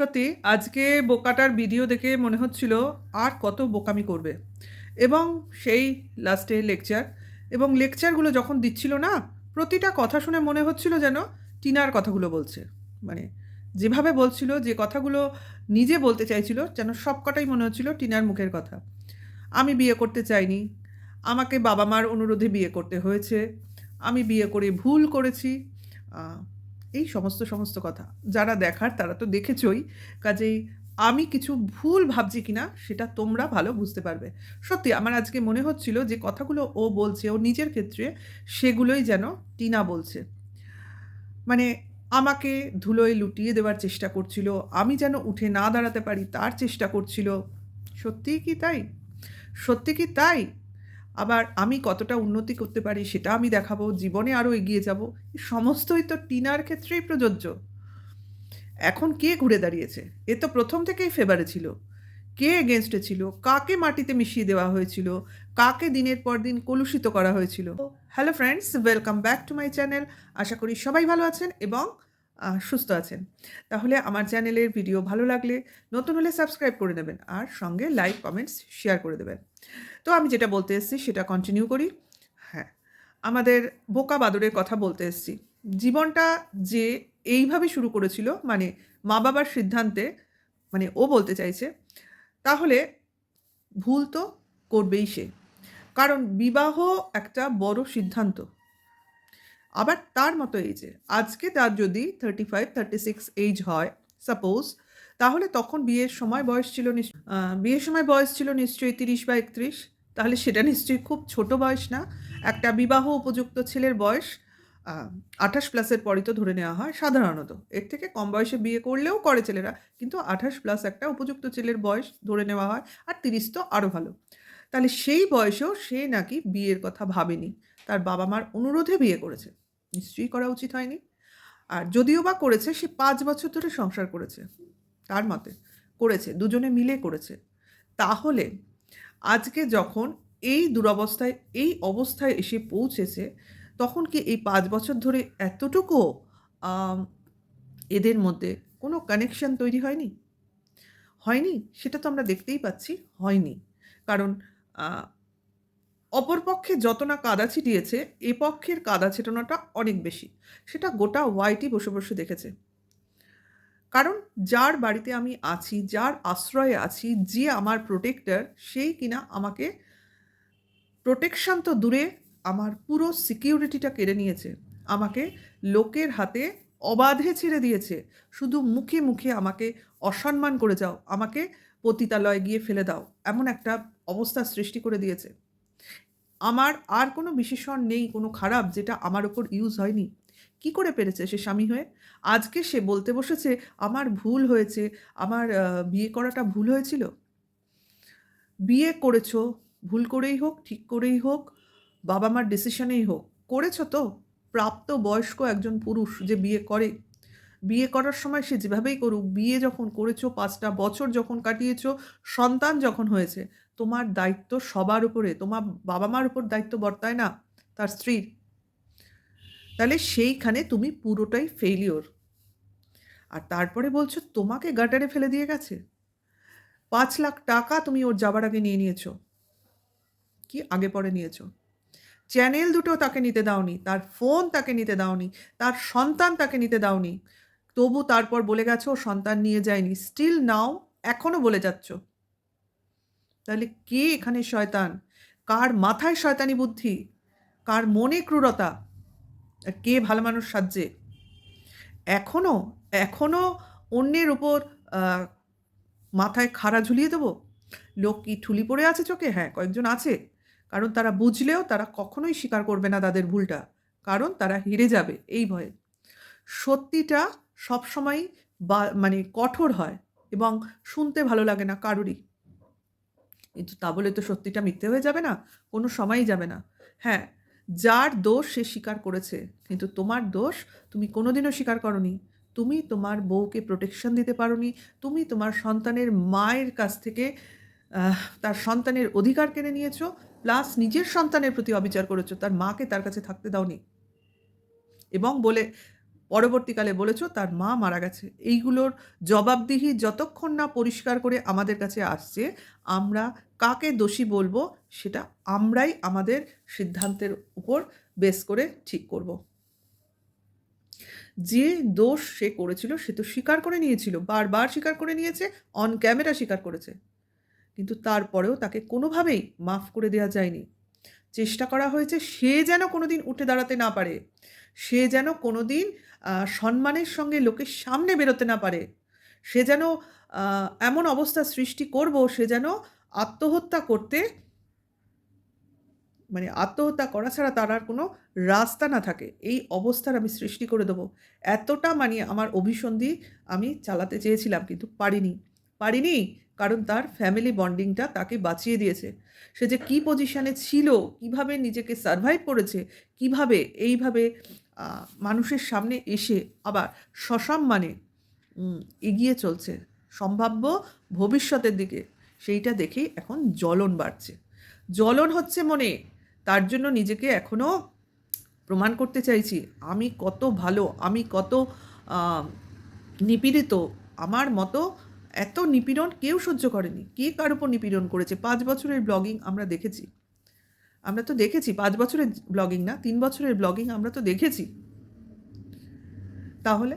সত্যি আজকে বোকাটার ভিডিও দেখে মনে হচ্ছিল আর কত বোকামি করবে। এবং সেই লাস্টে লেকচার, এবং লেকচারগুলো যখন দিচ্ছিল না, প্রতিটা কথা শুনে মনে হচ্ছিল যেন টিনার কথাগুলো বলছে। মানে যেভাবে বলছিল, যে কথাগুলো নিজে বলতে চাইছিল, যেন সব কটাই মনে হচ্ছিল টিনার মুখের কথা। আমি বিয়ে করতে চাইনি, আমাকে বাবা মার অনুরোধে বিয়ে করতে হয়েছে, আমি বিয়ে করে ভুল করেছি। আহ, এই সমস্ত সমস্ত কথা যারা দেখার তারা তো দেখেছই। কাজেই আমি কিছু ভুল ভাবছি কিনা সেটা তোমরা ভালো বুঝতে পারবে। সত্যি আমার আজকে মনে হচ্ছিল যে কথাগুলো ও বলছে ও নিজের ক্ষেত্রে, সেগুলোই যেন টিনা বলছে। মানে আমাকে ধুলোয় লুটিয়ে দেওয়ার চেষ্টা করছিল, আমি যেন উঠে না দাঁড়াতে পারি তার চেষ্টা করছিল। সত্যিই কি তাই? সত্যি কি তাই? আবার আমি কতটা উন্নতি করতে পারি সেটা আমি দেখাবো, জীবনে আরও এগিয়ে যাব। এই সমস্তই তো টিনার ক্ষেত্রেই প্রযোজ্য। এখন কে ঘুরে দাঁড়িয়েছে? এ তো প্রথম থেকেই ফেভারে ছিল। কে এগেনস্টে ছিল? কাকে মাটিতে মিশিয়ে দেওয়া হয়েছিল? কাকে দিনের পর দিন কলুষিত করা হয়েছিল? Hello friends, welcome back to my channel. আশা করি সবাই ভালো আছেন এবং সুস্থ আছেন। তাহলে আমার চ্যানেলের ভিডিও ভালো লাগলে, নতুন হলে সাবস্ক্রাইব করে নেবেন, আর সঙ্গে লাইক কমেন্টস শেয়ার করে দেবেন। তো আমি যেটা বলতে এসেছি সেটা কন্টিনিউ করি। হ্যাঁ, আমাদের বোকা বাদরের কথা বলতে এসেছি। জীবনটা যে এইভাবে শুরু করেছিল, মানে মা বাবার সিদ্ধান্তে, মানে ও বলতে চাইছে, তাহলে ভুল তো করবেই সে। কারণ বিবাহ একটা বড় সিদ্ধান্ত। আবার তার মতো এইজে আজকে তার যদি 35-36 এইজ হয় সাপোজ, তাহলে তখন বিয়ের সময় বয়স ছিল বিয়ের সময় বয়স ছিল নিশ্চয়ই 30 বা 31। তাহলে সেটা নিশ্চয়ই খুব ছোট বয়স না। একটা বিবাহ উপযুক্ত ছেলের বয়স 28 প্লাসের পরই তো ধরে নেওয়া হয় সাধারণত। এর থেকে কম বয়সে বিয়ে করলেও করে ছেলেরা, কিন্তু 28 প্লাস একটা উপযুক্ত ছেলের বয়স ধরে নেওয়া হয়। আর 30 তো আরও ভালো। তাহলে সেই বয়সেও সে নাকি বিয়ের কথা ভাবেনি, তার বাবা মার অনুরোধে বিয়ে করেছে। নিশ্চয়ই করা উচিত হয়নি। আর যদিও বা করেছে, সে 5 বছর ধরে সংসার করেছে, তার মতে করেছে, দুজনে মিলে করেছে। তাহলে আজকে যখন এই দুরবস্থায়, এই অবস্থায় এসে পৌঁছেছে, তখন কি এই 5 বছর ধরে এতটুকু আম, এদের মধ্যে কোনো কানেকশন তৈরি হয়নি? হয়নি, সেটা তো আমরা দেখতেই পাচ্ছি, হয়নি। কারণ অপরপক্ষে যত না কাদা ছিটিয়েছে, এ পক্ষের কাদা ছেটানোটা অনেক বেশি। সেটা গোটা ওয়াইটি বসে বসে দেখেছে। কারণ যার বাড়িতে আমি আছি, যার আশ্রয়ে আছি, যে আমার প্রোটেক্টর, সেই কিনা আমাকে প্রোটেকশন তো দূরে, আমার পুরো সিকিউরিটিটা কেড়ে নিয়েছে। আমাকে লোকের হাতে অবাধে ছেড়ে দিয়েছে। শুধু মুখে মুখে আমাকে অসম্মান করে যাও, আমাকে পতিতালয়ে গিয়ে ফেলে দাও, এমন একটা অবস্থা সৃষ্টি করে দিয়েছে। আমার আর কোনো বিশেষণ নেই কোনো খারাপ যেটা আমার ওপর ইউজ হয়নি। কি করে পেরেছে সে স্বামী হয়ে? আজকে সে বলতে বসেছে আমার ভুল হয়েছে, আমার বিয়ে করাটা ভুল হয়েছিল। বিয়ে করেছো, ভুল করেই হোক ঠিক করেই হোক, বাবা মার ডিসিশনেই হোক, করেছো তো। প্রাপ্ত বয়স্ক একজন পুরুষ যে বিয়ে করে, বিয়ে করার সময় সে যেভাবেই করুক, বিয়ে যখন করেছো, 5টা বছর যখন কাটিয়েছো, সন্তান যখন হয়েছে, তোমার দায়িত্ব সবার উপরে, তোমার বাবা মার উপর দায়িত্ব বর্তায় না, তার স্ত্রীর। তাহলে সেইখানে তুমি পুরোটাই ফেইলিওর। আর তারপরে বলছো তোমাকে গাটারে ফেলে দিয়ে গেছে। 5 লাখ টাকা তুমি ওর যাবার আগে নিয়ে নিয়েছো, কি আগে পরে নিয়েছো। চ্যানেল দুটো তাকে নিতে দাওনি, তার ফোন তাকে নিতে দাওনি, তার সন্তান তাকে নিতে দাওনি। তবু তারপর বলে গেছো ও সন্তান নিয়ে যায়নি, স্টিল নাও এখনো বলে যাচ্ছ। তাহলে কে এখানে শয়তান? কার মাথায় শয়তানি বুদ্ধি? কার মনে ক্রূরতা? আর কে ভালো মানুষ সাজছে? এখনো এখনো অন্যের উপর আহ, মাথায় খাড়া ঝুলিয়ে দেবো? লোক কি ঠুলি পড়ে আছে চোখে? হ্যাঁ, কয়েকজন আছে। কারণ তারা বুঝলেও তারা কখনোই স্বীকার করবে না তাদের ভুলটা, কারণ তারা হেরে যাবে এই ভয়ে। সত্যিটা সবসময় মানে কঠোর হয় এবং শুনতে ভালো লাগে না কারুরই। কিন্তু তা বলে তো সত্যিটা মিথ্যে হয়ে যাবে না, কোনো সময়ই যাবে না। হ্যাঁ, যার দোষ সে স্বীকার করেছে, কিন্তু তোমার দোষ তুমি কোনোদিনও স্বীকার করনি। তুমি তোমার বউকে প্রোটেকশন দিতে পারোনি, তুমি তোমার সন্তানের মায়ের কাছ থেকে তার সন্তানের অধিকার কেড়ে নিয়েছো, প্লাস নিজের সন্তানের প্রতি অবিচার করেছো, তার মাকে তার কাছে থাকতে দাওনি। এবং বলে পরবর্তীকালে বলেছো তার মা মারা গেছে। এইগুলোর জবাবদিহি যতক্ষণ না পরিষ্কার করে আমাদের কাছে আসছে, আমরা কাকে দোষী বলবো সেটা আমরাই আমাদের সিদ্ধান্তের উপর বেস করে ঠিক করব। যে দোষ সে করেছিল সে তো স্বীকার করে নিয়েছিল, বারবার স্বীকার করে নিয়েছে, অন ক্যামেরা স্বীকার করেছে, কিন্তু তারপরেও তাকে কোনোভাবেই মাফ করে দেওয়া যায়নি। চেষ্টা করা হয়েছে সে যেন কোনোদিন উঠে দাঁড়াতে না পারে, সে যেন কোনোদিন সম্মানের সঙ্গে লোকের সামনে বেরোতে না পারে, সে যেন এমন অবস্থা সৃষ্টি করব সে যেন আত্মহত্যা করতে, মানে আত্মহত্যা করা ছাড়া তার আর কোনো রাস্তা না থাকে, এই অবস্থার আমি সৃষ্টি করে দেবো। এতটা মানে আমার অভিসন্ধি আমি চালাতে চেয়েছিলাম, কিন্তু পারিনি, কারণ তার ফ্যামিলি বন্ডিংটা তাকে বাঁচিয়ে দিয়েছে। সে যে কী পজিশানে ছিল, কিভাবে নিজেকে সারভাইভ করেছে, কিভাবে এইভাবে মানুষের সামনে এসে আবার সসম্মানে এগিয়ে চলছে সম্ভাব্য ভবিষ্যতের দিকে, সেইটা দেখেই এখন জ্বলন বাড়ছে, জ্বলন হচ্ছে মনে। তার জন্য নিজেকে এখনও প্রমাণ করতে চাইছি আমি কত ভালো, আমি কত নিপীড়িত। আমার মতো এত নিপীড়ন কেউ সহ্য করেনি। কে কার উপর নিপীড়ন করেছে? 5 বছরের ব্লগিং আমরা দেখেছি, 5 বছরের ব্লগিং না, 3 বছরের ব্লগিং আমরা তো দেখেছি। তাহলে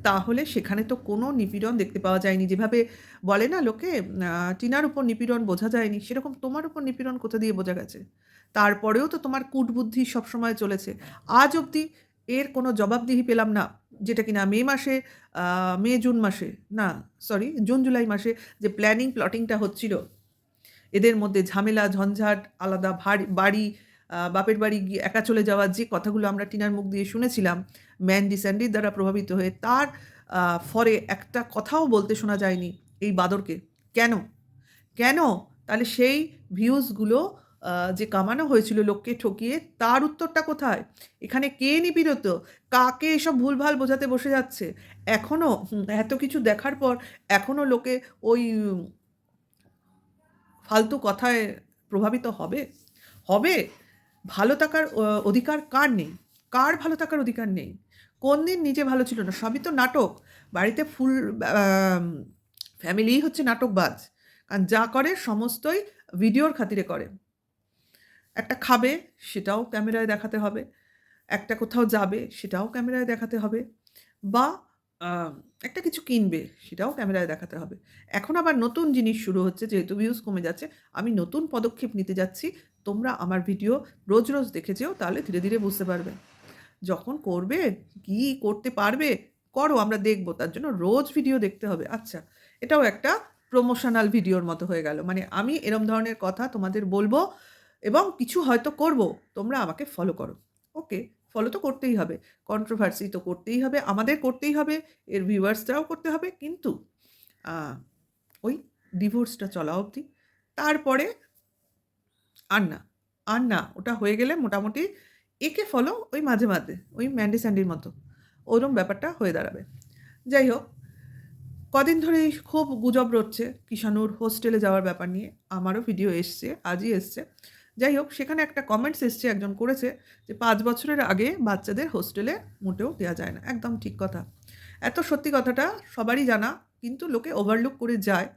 তাহলে সেখানে তো কোনো নিপীড়ন দেখতে পাওয়া যায়নি। যেভাবে বলে না লোকে, টিনার উপর নিপীড়ন বোঝা যায়নি, সেরকম তোমার উপর নিপীড়ন কোথা দিয়ে বোঝা গেছে? তারপরেও তো তোমার কূটবুদ্ধি সবসময় চলেছে। আজ অবধি এর কোনো জবাবদিহি পেলাম না, যেটা কিনা জুন মাসে, না সরি, জুন জুলাই মাসে যে প্লটিংটা হচ্ছিল, এদের মধ্যে ঝামেলা ঝঞ্ঝাট, আলাদা বাড়ি, বাপের বাড়ি গিয়ে একা চলে যাওয়ার যে কথাগুলো আমরা টিনার মুখ দিয়ে শুনেছিলাম ম্যান্ডি স্যান্ডির দ্বারা প্রভাবিত হয়ে, তার ফরে একটা কথাও বলতে শোনা যায়নি এই বাদরকে। কেন কেন তাহলে সেই ভিউজগুলো যে কামানো হয়েছিল লোককে ঠকিয়ে, তার উত্তরটা কোথায়? এখানে কে নিপীড়িত? কাকে এসব ভুলভাল বোঝাতে বসে যাচ্ছে? এখনও এত কিছু দেখার পর এখনও লোকে ওই ফালতু কথায় প্রভাবিত হবে? হবে? ভালো থাকার অধিকার কার নেই? কার ভালো থাকার অধিকার নেই? কোন দিন নিজে ভালো ছিল না? সবই তো নাটক। বাড়িতে ফুল ফ্যামিলিই হচ্ছে নাটকবাজ, কারণ যা করে সমস্তই ভিডিওর খাতিরে করে। একটা খাবে সেটাও ক্যামেরায় দেখাতে হবে, একটা কোথাও যাবে সেটাও ক্যামেরায় দেখাতে হবে, বা একটা কিছু কিনবে সেটাও ক্যামেরায় দেখাতে হবে। এখন আবার নতুন জিনিস শুরু হচ্ছে, যেহেতু ভিউজ কমে যাচ্ছে আমি নতুন পদক্ষেপ নিতে যাচ্ছি। তোমরা আমার ভিডিও রোজ রোজ দেখে যেও, তাহলে ধীরে ধীরে বুঝতে পারবে। যখন করবে, কি করতে পারবে করো, আমরা দেখব, তার জন্য রোজ ভিডিও দেখতে হবে। আচ্ছা, এটাও একটা প্রমোশনাল ভিডিওর মতো হয়ে গেল, মানে আমি এরম ধরনের কথা তোমাদের বলবো এবং কিছু হয়তো করব, তোমরা আমাকে ফলো করো। ওকে, ফলো তো করতেই হবে, কন্ট্রোভার্সি তো করতেই হবে, আমাদের করতেই হবে, এর ভিউয়ার্সরাও করতে হবে, কিন্তু ওই ডিভোর্সটা চলা অবধি, তারপরে আর না ওটা হয়ে গেলে মোটামুটি একে ফলো ওই মাঝে মাঝে ওই ম্যান্ডি স্যান্ডির মতো ওরম ব্যাপারটা হয়ে দাঁড়াবে। যাই হোক, কদিন ধরেই খুব গুজব রটছে কিষাণুর হোস্টেলে যাওয়ার ব্যাপার নিয়ে, আমারও ভিডিও এসছে, আজই এসছে। যাই হোক, সেখানে একটা কমেন্টস এসছে, একজন করেছে যে 5 বছরের আগে বাচ্চাদের হোস্টেলে মোটেও দেওয়া যায় না। একদম ঠিক কথা, এত সত্যি কথাটা সবারই জানা, কিন্তু লোকে ওভারলুক করে যায়।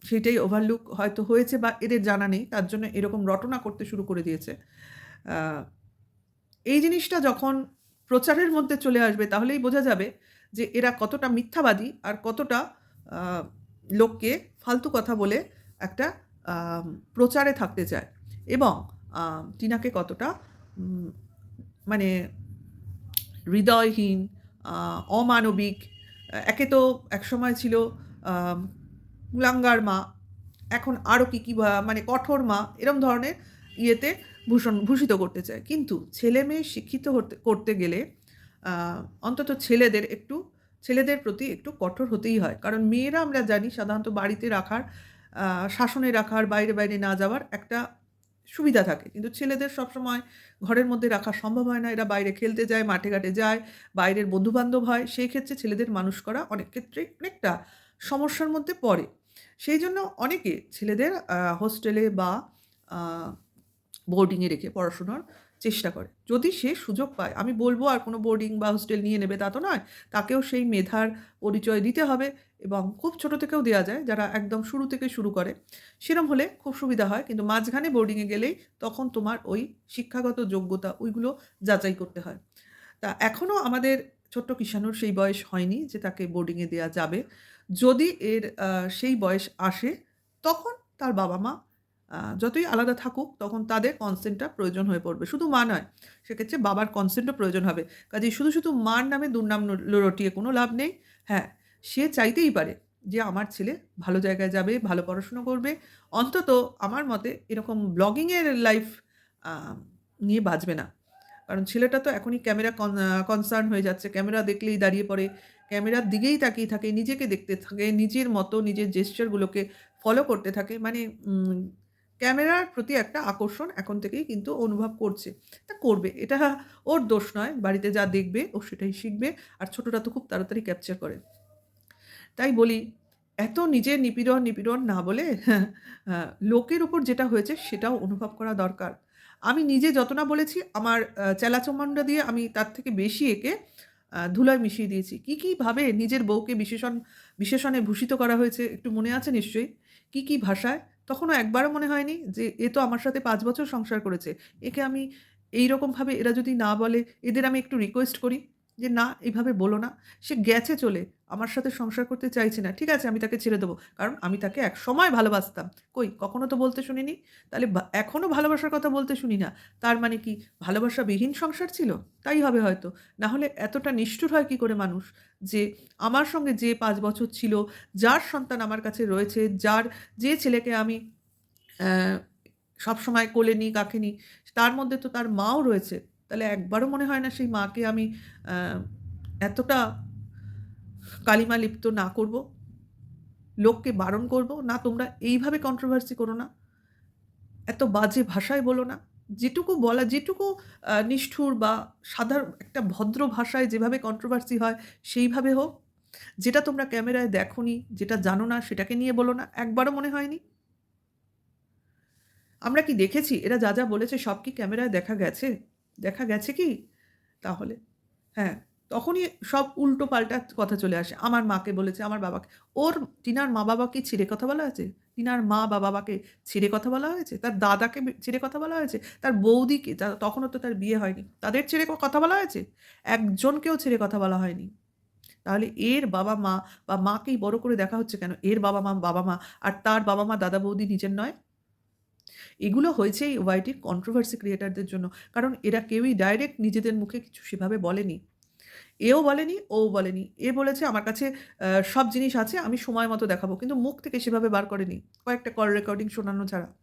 সেটাই ওভারলুক হয়তো হয়েছে বা এদের জানা নেই, তার জন্য এরকম রটনা করতে শুরু করে দিয়েছে। এই জিনিসটা যখন প্রচারের মধ্যে চলে আসবে তাহলেই বোঝা যাবে যে এরা কতটা মিথ্যাবাদী আর কতটা লোককে ফালতু কথা বলে একটা প্রচারে থাকতে চায়, এবং টিনাকে কতটা মানে হৃদয়হীন, অমানবিক। একে তো একসময় ছিল কুলাঙ্গার মা, এখন আরও কী মানে কঠোর মা, এরম ধরনের ইয়েতে ভূষিত করতে চায়। কিন্তু ছেলে মেয়ে শিক্ষিত করতে গেলে অন্তত ছেলেদের প্রতি একটু কঠোর হতেই হয়, কারণ মেয়েরা আমরা জানি সাধারণত বাড়িতে রাখার, শাসনে রাখার, বাইরে বাইরে না যাওয়ার একটা সুবিধা থাকে, কিন্তু ছেলেদের সবসময় ঘরের মধ্যে রাখা সম্ভব হয় না। এরা বাইরে খেলতে যায়, মাঠে ঘাটে যায়, বাইরের বন্ধুবান্ধব হয়, সেই ক্ষেত্রে ছেলেদের মানুষ করা অনেক ক্ষেত্রে অনেকটা সমস্যার মধ্যে পড়ে। সেই জন্য অনেকে ছেলেদের হোস্টেলে বা বোর্ডিংয়ে রেখে পড়াশোনার চেষ্টা করে, যদি সে সুযোগ পায়। আমি বলব আর কোনো বোর্ডিং বা হোস্টেল নিয়ে নেবে তা তো নয়। তাকেও সেই মেধার পরিচয় দিতে হবে এবং খুব ছোট থেকেও দেয়া যায়, যারা একদম শুরু থেকে শুরু করে। সেরম হলে খুব সুবিধা হয়। কিন্তু মাঝখানে বোর্ডিংয়ে গেলেই তখন তোমার ওই শিক্ষাগত যোগ্যতা ওইগুলো যাচাই করতে হয়। তা এখনও আমাদের ছোট্ট কিষাণুর সেই বয়স হয়নি যে তাকে বোর্ডিংয়ে দেয়া যাবে। যদি এর সেই বয়স আসে, তখন তার বাবা-মা যতই আলাদা থাকুক, তখন তাদের কনসেন্টটা প্রয়োজন হয়ে পড়বে। শুধু মা নয়, সেক্ষেত্রে বাবার কনসেন্টও প্রয়োজন হবে। কাজেই শুধু মার নামে দুর্নাম রটিয়ে কোনো লাভ নেই। হ্যাঁ, সে চাইতেই পারে যে আমার ছেলে ভালো জায়গায় যাবে, ভালো পড়াশুনো করবে। অন্তত আমার মতে এরকম ব্লগিংয়ের লাইফ আ নিয়ে বাঁচবে না। কারণ ছেলেটা তো এখনই ক্যামেরা কনসার্ন হয়ে যাচ্ছে। ক্যামেরা দেখলেই দাঁড়িয়ে পড়ে। ক্যামেরার দিকেই তাকিয়ে থাকে, নিজেকে দেখতে থাকে, নিজের মতো নিজের জেস্চার গুলোকে ফলো করতে থাকে। মানে ক্যামেরার প্রতি একটা আকর্ষণ এখন থেকেই কিন্তু অনুভব করছে। তা করবে। এটা ওর দোষ নয়। বাড়িতে যা দেখবে ও সেটাই শিখবে। আর ছোটরা তো খুব তাড়াতাড়ি ক্যাপচার করে। তাই বলি, এত নিজের নিপীড়ন না বলে লোকের উপর যেটা হয়েছে সেটাও অনুভব করা দরকার। আমি নিজে যত না বলেছি, আমার চেলাচামুন্ডা দিয়ে আমি তার থেকে বেশি একে ধুলায় মিশিয়ে দিয়েছি। কী ভাবে নিজের বউকে বিশেষণে ভূষিত করা হয়েছে একটু মনে আছে নিশ্চয়ই? কী ভাষায়? তখনও একবারও মনে হয়নি যে এ তো আমার সাথে ৫ বছর সংসার করেছে। একে আমি এইরকমভাবে, এরা যদি না বলে, এদের আমি একটু রিকোয়েস্ট করি যে, "না, এভাবে বলো না।" সে গেছে চলে। আমার সাথে সংসার করতে চাইছে না। ঠিক আছে, আমি তাকে ছেড়ে দেবো। কারণ আমি তাকে একসময় ভালোবাসতাম। কই কখনো তো বলতে শুনিনি। তাহলে এখনো ভালোবাসার কথা বলতে শুনি না। তার মানে কি ভালোবাসাবিহীন সংসার ছিল? তাই হবে হয়তো। না হলে এতটা নিষ্ঠুর হয় কি করে মানুষ? যে আমার সঙ্গে যে ৫ বছর ছিল, যার সন্তান আমার কাছে রয়েছে, যে ছেলেকে আমি অ্যা সবসময় কোলে নিই, কাঁখে নিই, তার মধ্যে তো তার মাও রয়েছে। তাহলে একবারও মনে হয় না সেই মাকে আমি অ্যা এতটা কালিমা লিপ্ত না করব, লোককে বারণ করব, না তোমরা এইভাবে কন্ট্রোভার্সি করো না, এত বাজে ভাষায় বলো না। যেটুকু বলা, যেটুকু নিষ্ঠুর বা সাধারণ একটা ভদ্র ভাষায় যেভাবে কন্ট্রোভার্সি হয় সেইভাবে হোক। যেটা তোমরা ক্যামেরায় দেখোনি, যেটা জানো না সেটাকে নিয়ে বলো না। একবারও মনে হয়নি? আমরা কি দেখেছি এরা যা বলেছে সব কি ক্যামেরায় দেখা গেছে? দেখা গেছে কি? তাহলে? হ্যাঁ, তখনই সব উল্টোপাল্টা কথা চলে আসে। আমার মাকে বলেছে, আমার বাবাকে। টিনার মা-বাবা কি ছেড়ে কথা বলা হয়েছে? টিনার মা বা বাবাকে ছেড়ে কথা বলা হয়েছে? তার দাদাকে ছেড়ে কথা বলা হয়েছে? তার বৌদিকে, তখনও তো তার বিয়ে হয়নি। তাদের ছেড়ে কথা বলা হয়েছে? একজনকেও ছেড়ে কথা বলা হয়নি। তাহলে এর বাবা-মা বা মাকেই বড় করে দেখা হচ্ছে কেন? এর বাবা-মা, আর তার বাবা-মা, দাদা-বৌদি নিজের নয়? এগুলো হয়েছে এই ওয়াইটির কন্ট্রোভার্সি ক্রিয়েটরদের জন্য। কারণ এরা কেউই ডাইরেক্ট নিজেদের মুখে কিছু সেভাবে বলেনি। এও বলেনি, ওও বলেনি। এ বলেছে আমার কাছে সব জিনিস আছে, আমি সময় মতো দেখাবো। কিন্তু মুখ থেকে সেভাবে বার করেনি। কয়েকটা কল রেকর্ডিং শোনানো ছাড়া।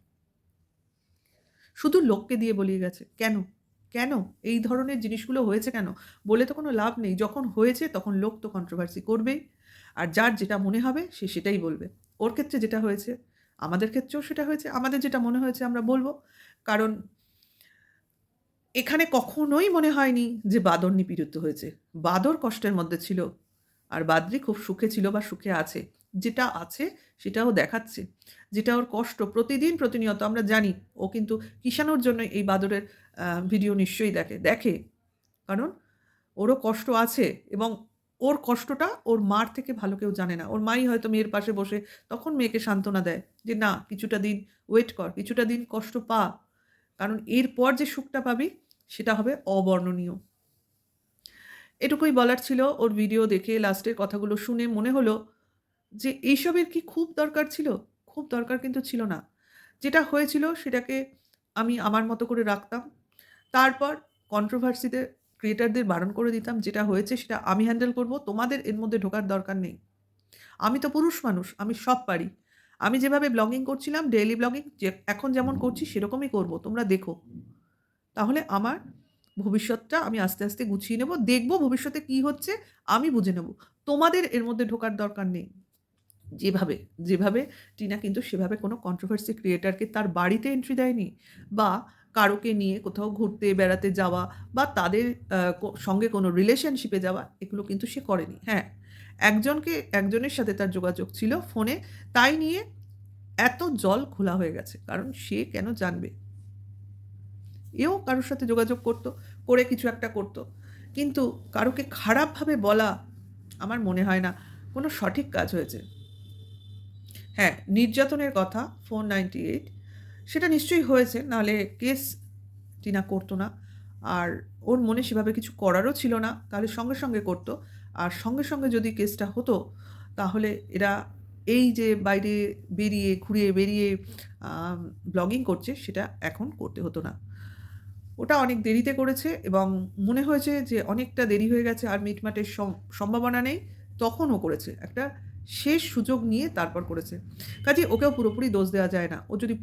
শুধু লোককে দিয়ে বলিয়ে গেছে। কেন? কেন? এই ধরনের জিনিসগুলো হয়েছে কেন? বলে তো কোনো লাভ নেই। যখন হয়েছে তখন লোক তো কন্ট্রোভার্সি করবেই। আর যার যেটা মনে হবে সে সেটাই বলবে। ওর ক্ষেত্রে যেটা হয়েছে, আমাদের ক্ষেত্রেও সেটা হয়েছে। আমাদের যেটা মনে হয়েছে আমরা বলব। কারণ এখানে কখনোই মনে হয়নি যে বাদর নিপীড়িত হয়েছে। বাদর কষ্টের মধ্যে ছিল। আর বাদরি খুব সুখে ছিল বা সুখে আছে। যেটা আছে সেটাও দেখাচ্ছে। যেটা ওর কষ্ট প্রতিদিন প্রতিনিয়ত আমরা জানি। ও কিন্তু কিষাণুর জন্য এই বাদরের ভিডিও নিশ্চয়ই দেখে। দেখে। কারণ ওরও কষ্ট আছে এবং ওর কষ্টটা ওর মার থেকে ভালো কেউ জানে না। ওর মাই হয়তো মেয়ের পাশে বসে তখন মেয়েকে সান্ত্বনা দেয় যে, "না, কিছুটা দিন ওয়েট কর, কিছুটা দিন কষ্ট পা। কারণ এরপর যে সুখটা পাবি সেটা হবে অবর্ণনীয়।" এটুকুই বলার ছিল। ওর ভিডিও দেখে লাস্টের কথাগুলো শুনে মনে হলো যে এইসবের কি খুব দরকার ছিল? খুব দরকার কিন্তু ছিল না। যেটা হয়েছিল সেটাকে আমি আমার মতো করে রাখতাম। তারপর কন্ট্রোভার্সিতে ক্রিয়েটরদের বারণ করে দিতাম, যেটা হয়েছে সেটা আমি হ্যান্ডেল করব। তোমাদের এর মধ্যে ঢোকার দরকার নেই। আমি তো পুরুষ মানুষ, আমি সব পারি। আমি যেভাবে ব্লগিং করছিলাম, ডেইলি ব্লগিং এখন যেমন করছি সেরকমই করব। তোমরা দেখো। তাহলে আমার ভবিষ্যৎটা আমি আস্তে গুছিয়ে নেব। দেখব ভবিষ্যতে কি হচ্ছে আমি বুঝে নেব। তোমাদের এর মধ্যে ঢোকার দরকার নেই। যেভাবে, যেভাবে টিনা কিন্তু সেভাবে কোনো কন্ট্রোভার্সি ক্রিয়েটরকে তার বাড়িতে এন্ট্রি দেয়নি বা কারোকে নিয়ে কোথাও ঘুরতে বেড়াতে যাওয়া বা তাদের সঙ্গে কোনো রিলেশনশিপে যাওয়া, এগুলো কিন্তু সে করেনি। হ্যাঁ, একজনের সাথে তার যোগাযোগ ছিল ফোনে, তাই নিয়ে এত জল ঘোলা হয়ে গেছে। কারণ সে কেন জানবে? এও কারোর সাথে যোগাযোগ করতো, করে কিছু একটা করতো। কিন্তু কারোকে খারাপভাবে বলা আমার মনে হয় না কোনো সঠিক কাজ হয়েছে। হ্যাঁ, নির্যাতনের কথা 498 সেটা নিশ্চয়ই হয়েছে, নাহলে কেস টিনা করতো না। আর ওর মনে সেভাবে কিছু করারও ছিল না, তাহলে সঙ্গে সঙ্গে করতো। আর সঙ্গে সঙ্গে যদি কেসটা হতো, তাহলে এরা এই যে বাইরে বেরিয়ে ঘুরে বেরিয়ে ব্লগিং করছে, সেটা এখন করতে হতো না। ওটা অনেক দেরিতে করেছে এবং মনে হয়েছে যে অনেকটা দেরি হয়ে গেছে, আর মিটমাটের সম্ভাবনা নেই, তখনও করেছে। একটা শেষ সুযোগ নিয়ে তারপর করেছে। কাজে ওকেও পুরোপুরি দোষ দেওয়া যায় না। ও যদি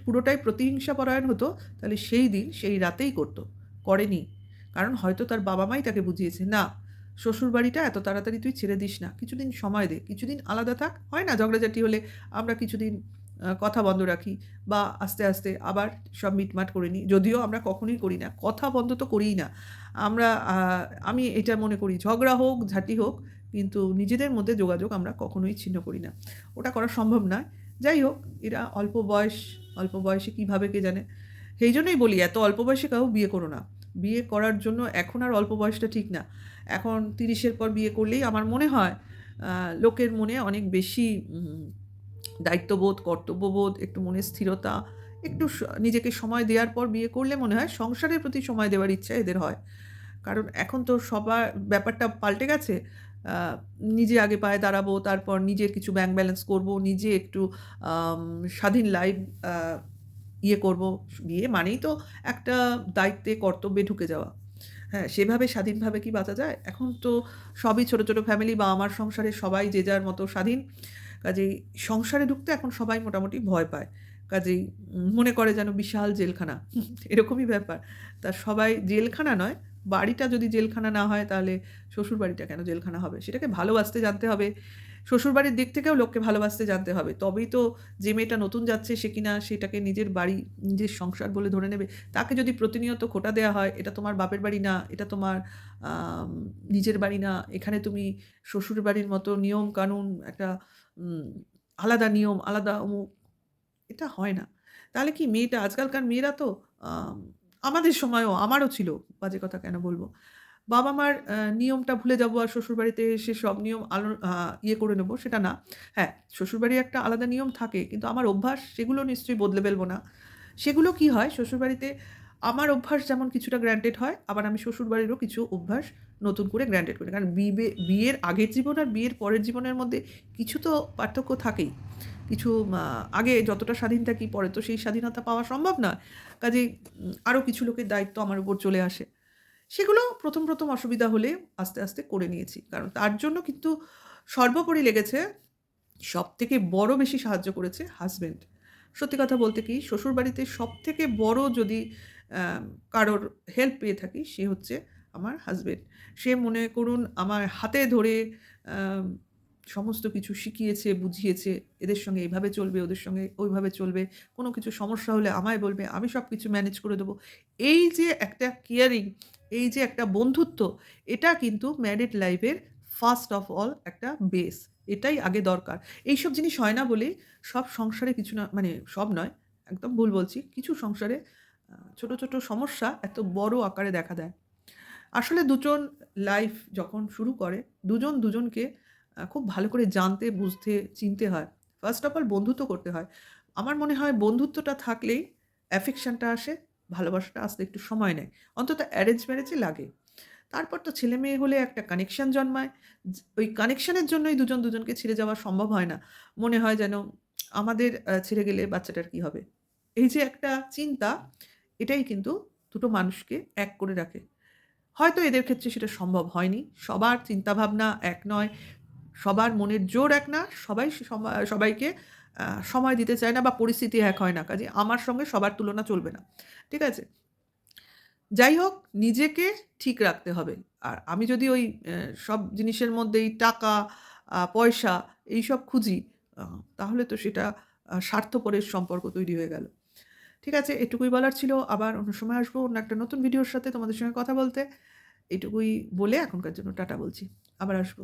পুরোটাই প্রতিহিংসা পরায়ণ হতো, তাহলে সেই দিন সেই রাতেই করতো, করেনি। কারণ হয়তো তার বাবা মাই তাকে বুঝিয়েছে, না, শ্বশুরবাড়িটা এত তাড়াতাড়ি তুই ছেড়ে দিস না, কিছুদিন সময় দে, কিছুদিন আলাদা থাক। হয় না, ঝগড়াঝাটি হলে আমরা কিছুদিন কথা বন্ধ রাখি, বা আস্তে আস্তে আবার সব মিটমাট করে নিই। যদিও আমরা কখনোই করি না, কথা বন্ধ তো করিই না আমরা। আমি এটা মনে করি, ঝগড়া হোক ঝাঁটি হোক, কিন্তু নিজেদের মধ্যে যোগাযোগ আমরা কখনোই ছিন্ন করি না, ওটা করা সম্ভব নয়। যাই হোক, এরা অল্প বয়সে কীভাবে কে জানে। সেই জন্যই বলি, এত অল্প বয়সে কাউ বিয়ে করো না। বিয়ে করার জন্য এখন আর অল্প বয়সটা ঠিক না। এখন 30-এর পর বিয়ে করলেই আমার মনে হয় লোকের মনে অনেক বেশি দায়িত্ববোধ, কর্তব্যবোধ, একটু মনের স্থিরতা, একটু নিজেকে সময় দেওয়ার পর বিয়ে করলে মনে হয় সংসারের প্রতি সময় দেওয়ার ইচ্ছা এদের হয়। কারণ এখন তো সবার ব্যাপারটা পাল্টে গেছে। আ নিজে আগে পায়ে দাঁড়াবো, তারপর নিজের কিছু ব্যাংক ব্যালেন্স করবো, নিজে একটু আম স্বাধীন লাইফ আ ইয়ে করবো। বিয়ে মানেই তো একটা দায়িত্বে, কর্তব্যে ঢুকে যাওয়া। হ্যাঁ, সেভাবে স্বাধীনভাবে কি বাঁচা যায়? এখন তো সবই ছোট, ছোট ফ্যামিলি, বা আমার সংসারে সবাই যে যার মতো স্বাধীন। কাজেই সংসারে ঢুকতে এখন সবাই মোটামুটি ভয় পায়। কাজেই মনে করে যেন বিশাল জেলখানা। এরকমই ব্যাপার। তা সবাই জেলখানা নয়, বাড়িটা যদি জেলখানা না হয়, তাহলে শ্বশুরবাড়িটা কেন জেলখানা হবে? সেটাকে ভালোবাসতে জানতে হবে। শ্বশুরবাড়ির দিক থেকেও লোককে ভালোবাসতে জানতে হবে। তবেই তো যে মেয়েটা নতুন যাচ্ছে, সে কিনা সেটাকে নিজের বাড়ি, নিজের সংসার বলে ধরে নেবে। তাকে যদি প্রতিনিয়ত খোঁটা দেয়া হয়, এটা তোমার বাপের বাড়ি না, এটা তোমার আম নিজের বাড়ি না, এখানে তুমি শ্বশুরবাড়ির মতো নিয়ম কানুন, একটা উম আলাদা নিয়ম, আলাদা অমুক, এটা হয় না। তাহলে কি মেয়েটা, আজকালকার মেয়েরা তো আম আমাদের সময়ও, আমারও ছিল, বাজে কথা কেন বলব? বাবা-মার নিয়মটা ভুলে যাবো আর শ্বশুরবাড়িতে এসে সব নিয়ম ইয়ে করে নেবো, সেটা না। হ্যাঁ, শ্বশুরবাড়ির একটা আলাদা নিয়ম থাকে, কিন্তু আমার অভ্যাস সেগুলো নিশ্চয়ই বদলে ফেলবো না। সেগুলো কি হয়, শ্বশুরবাড়িতে আমার অভ্যাস যেমন কিছুটা গ্র্যান্টেড হয়, আবার আমি শ্বশুরবাড়িরও কিছু অভ্যাস নতুন করে গ্র্যান্টেড করি। কারণ বিয়ের আগের জীবন আর বিয়ের পরের জীবনের মধ্যে কিছু তো পার্থক্য থাকেই। কিছু আগে যতটা স্বাধীন থাকি, পরে তো সেই স্বাধীনতা পাওয়া সম্ভব নয়। কাজেই আরও কিছু লোকের দায়িত্ব আমার উপর চলে আসে। সেগুলো ১ম অসুবিধা হলে আস্তে, আস্তে করে নিয়েছি। কারণ তার জন্য কিন্তু সর্বোপরি লেগেছে, সবথেকে বড় বেশি সাহায্য করেছে হাসব্যান্ড। সত্যি কথা বলতে কি, শ্বশুরবাড়িতে সবথেকে বড় যদি কারোর হেল্প পেয়ে থাকি, সে হচ্ছে আমার হাসব্যান্ড। সে মনে করুন আমার হাতে ধরে আম সমস্ত কিছু শিখিয়েছে, বুঝিয়েছে, এদের সঙ্গে এভাবে চলবে, ওদের সঙ্গে ওইভাবে চলবে। কোনো কিছু সমস্যা হলে আমায় বলবে, আমি সব কিছু ম্যানেজ করে দেবো। এই যে একটা কেয়ারিং, এই যে একটা বন্ধুত্ব, এটা কিন্তু ম্যারিড লাইফের ফার্স্ট অফ অল একটা বেস। এটাই আগে দরকার। এইসব জিনিস হয় না বলেই সব সংসারে কিছু না, মানে সব নয়, একদম ভুল বলছি। কিছু সংসারে ছোট, ছোট সমস্যা এত বড় আকারে দেখা দেয়। আসলে দুজন লাইফ যখন শুরু করে, দুজন দুজনকে খুব ভালো করে জানতে, বুঝতে, চিনতে হয়। ফার্স্ট অফ অল বন্ধুত্ব করতে হয়। আমার মনে হয় বন্ধুত্বটা থাকলেই অ্যাফেকশনটা আসে, ভালোবাসাটা আসতে একটু সময় নেয়। অন্তত অ্যারেঞ্জ ম্যারেজে লাগে। তারপর তো ছেলে-মেয়ে হলে একটা কানেকশন জন্মায়। ওই কানেকশনের জন্যই দুজন দুজনকে ছেড়ে যাওয়া সম্ভব হয় না। মনে হয় যেন আমাদের ছেড়ে গেলে বাচ্চাটার কী হবে? এই যে একটা চিন্তা, এটাই কিন্তু দুটো মানুষকে এক করে রাখে। হয়তো এদের ক্ষেত্রে সেটা সম্ভব হয়নি। সবার চিন্তাভাবনা এক নয়, সবার মনের জোর এক না, সবাই সবাইকে আ সময় দিতে চায় না, বা পরিস্থিতি এক হয় না। কাজেই আমার সঙ্গে সবার তুলনা চলবে না। ঠিক আছে? যাই হোক, নিজেকে ঠিক রাখতে হবে। আর আমি যদি ওই সব জিনিসের মধ্যেই টাকা, পয়সা এইসব খুঁজি, আ তাহলে তো সেটা স্বার্থপরের সম্পর্ক তৈরি হয়ে গেল। ঠিক আছে? এটুকুই বলার ছিল। আবার অন্য সময় আসবো অন্য একটা নতুন ভিডিওর সাথে তোমাদের সঙ্গে কথা বলতে। এটুকুই বলে এখনকার জন্য টাটা বলছি। আবার আসবো।